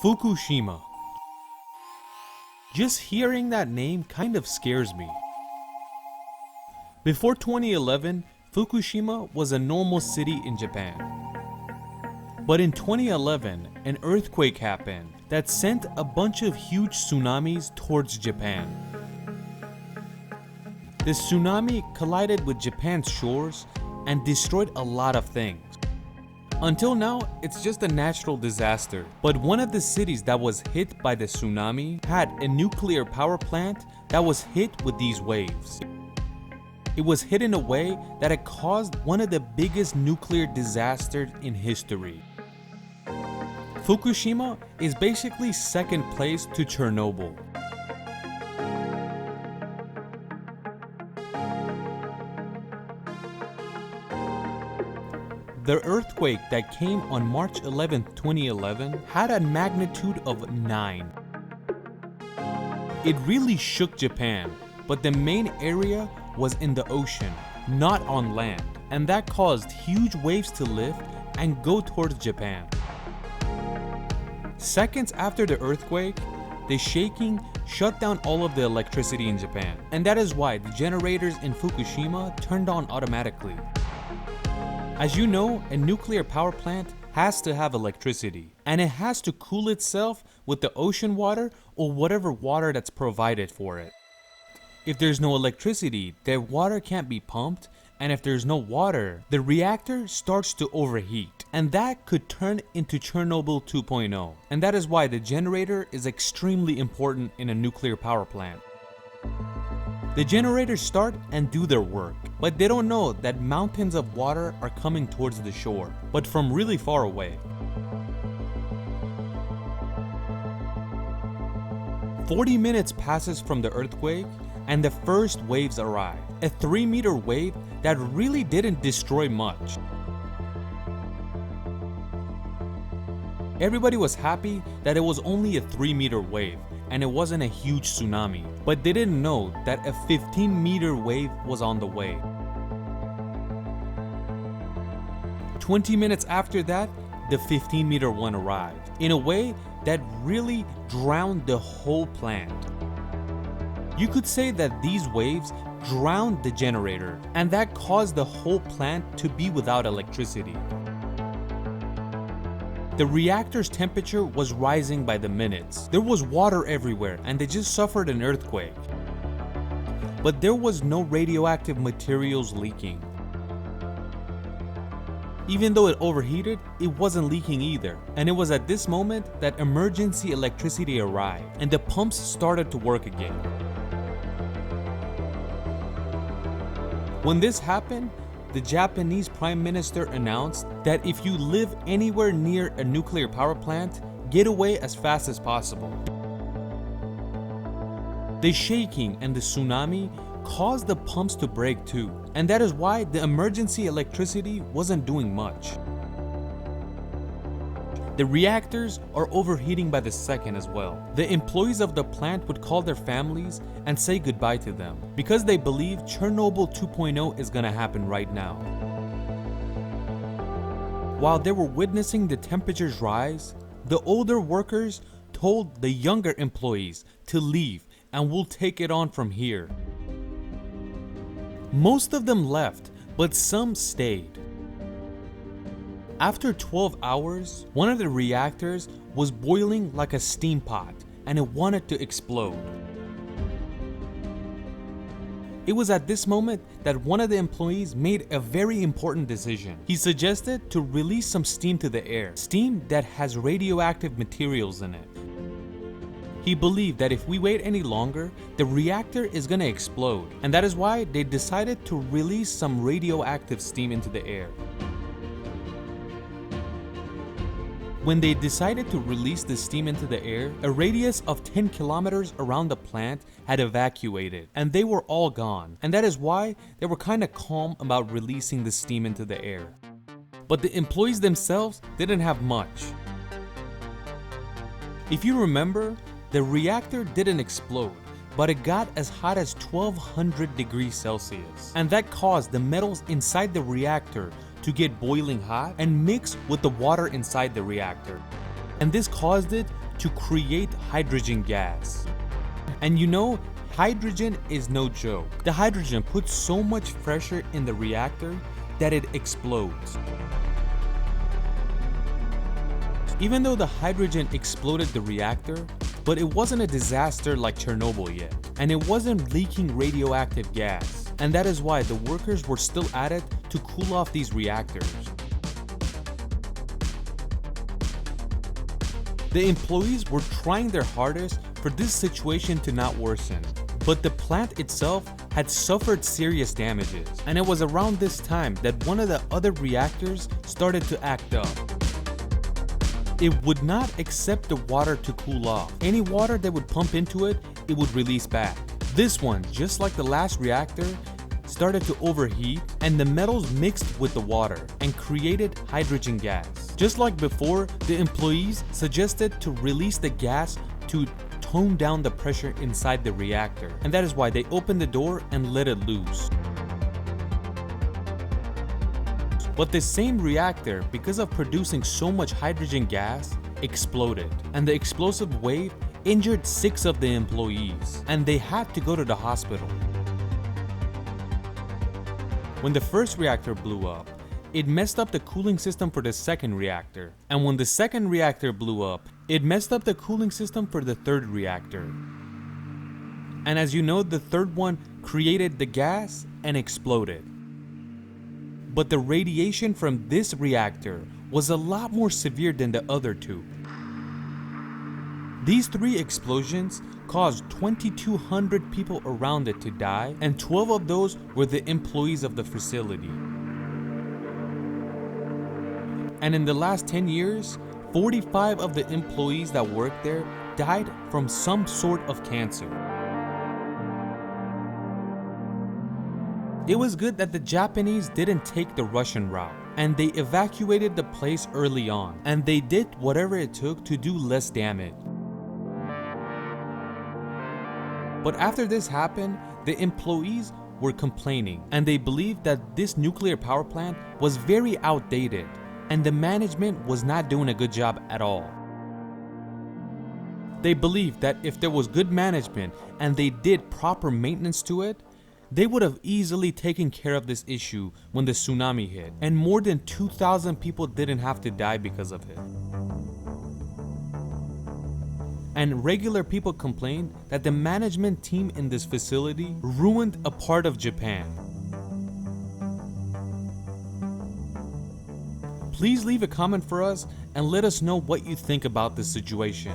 Fukushima. Just hearing that name kind of scares me. Before 2011, Fukushima was a normal city in Japan. But in 2011, an earthquake happened that sent a bunch of huge tsunamis towards Japan. This tsunami collided with Japan's shores and destroyed a lot of things. Until now, it's just a natural disaster. But one of the cities that was hit by the tsunami had a nuclear power plant that was hit with these waves. It was hit in a way that it caused one of the biggest nuclear disasters in history. Fukushima is basically second place to Chernobyl. The earthquake that came on March 11, 2011 had a magnitude of 9. It really shook Japan, but the main area was in the ocean, not on land, and that caused huge waves to lift and go towards Japan. Seconds after the earthquake, the shaking shut down all of the electricity in Japan, and that is why the generators in Fukushima turned on automatically. As you know, a nuclear power plant has to have electricity, and it has to cool itself with the ocean water or whatever water that's provided for it. If there's no electricity, the water can't be pumped, and if there's no water, the reactor starts to overheat, and that could turn into Chernobyl 2.0. And that is why the generator is extremely important in a nuclear power plant. The generators start and do their work, but they don't know that mountains of water are coming towards the shore, but from really far away. 40 minutes passes from the earthquake and the first waves arrive. A 3-meter wave that really didn't destroy much. Everybody was happy that it was only a 3-meter wave and it wasn't a huge tsunami, but they didn't know that a 15-meter wave was on the way. 20 minutes after that, the 15-meter one arrived, in a way that really drowned the whole plant. You could say that these waves drowned the generator, and that caused the whole plant to be without electricity. The reactor's temperature was rising by the minutes. There was water everywhere, and they just suffered an earthquake. But there was no radioactive materials leaking. Even though it overheated, it wasn't leaking either. And it was at this moment that emergency electricity arrived, and the pumps started to work again. When this happened, the Japanese Prime Minister announced that if you live anywhere near a nuclear power plant, get away as fast as possible. The shaking and the tsunami caused the pumps to break too, and that is why the emergency electricity wasn't doing much. The reactors are overheating by the second as well. The employees of the plant would call their families and say goodbye to them because they believe Chernobyl 2.0 is gonna happen right now. While they were witnessing the temperatures rise, the older workers told the younger employees to leave and we'll take it on from here. Most of them left, but some stayed. After 12 hours, one of the reactors was boiling like a steam pot and it wanted to explode. It was at this moment that one of the employees made a very important decision. He suggested to release some steam to the air, steam that has radioactive materials in it. He believed that if we wait any longer, the reactor is gonna explode, and that is why they decided to release some radioactive steam into the air. When they decided to release the steam into the air, a radius of 10 kilometers around the plant had evacuated, and they were all gone, and that is why they were kinda calm about releasing the steam into the air. But the employees themselves didn't have much. If you remember, the reactor didn't explode, but it got as hot as 1200 degrees Celsius, and that caused the metals inside the reactor to get boiling hot and mix with the water inside the reactor. And this caused it to create hydrogen gas. And you know, hydrogen is no joke. The hydrogen puts so much pressure in the reactor that it explodes. Even though the hydrogen exploded the reactor, but it wasn't a disaster like Chernobyl yet, and it wasn't leaking radioactive gas, and that is why the workers were still at it to cool off these reactors. The employees were trying their hardest for this situation to not worsen, but the plant itself had suffered serious damages, and it was around this time that one of the other reactors started to act up. It would not accept the water to cool off. Any water that would pump into it, it would release back. This one, just like the last reactor, started to overheat, and the metals mixed with the water and created hydrogen gas. Just like before, the employees suggested to release the gas to tone down the pressure inside the reactor, and that is why they opened the door and let it loose. But the same reactor, because of producing so much hydrogen gas, exploded, and the explosive wave injured 6 of the employees, and they had to go to the hospital. When the first reactor blew up, it messed up the cooling system for the second reactor, and when the second reactor blew up, it messed up the cooling system for the third reactor. And as you know, the third one created the gas and exploded. But the radiation from this reactor was a lot more severe than the other 2. These 3 explosions caused 2,200 people around it to die, and 12 of those were the employees of the facility. And in the last 10 years, 45 of the employees that worked there died from some sort of cancer. It was good that the Japanese didn't take the Russian route, and they evacuated the place early on, and they did whatever it took to do less damage. But after this happened, the employees were complaining, and they believed that this nuclear power plant was very outdated, and the management was not doing a good job at all. They believed that if there was good management and they did proper maintenance to it, they would have easily taken care of this issue when the tsunami hit, and more than 2,000 people didn't have to die because of it. And regular people complained that the management team in this facility ruined a part of Japan. Please leave a comment for us and let us know what you think about this situation.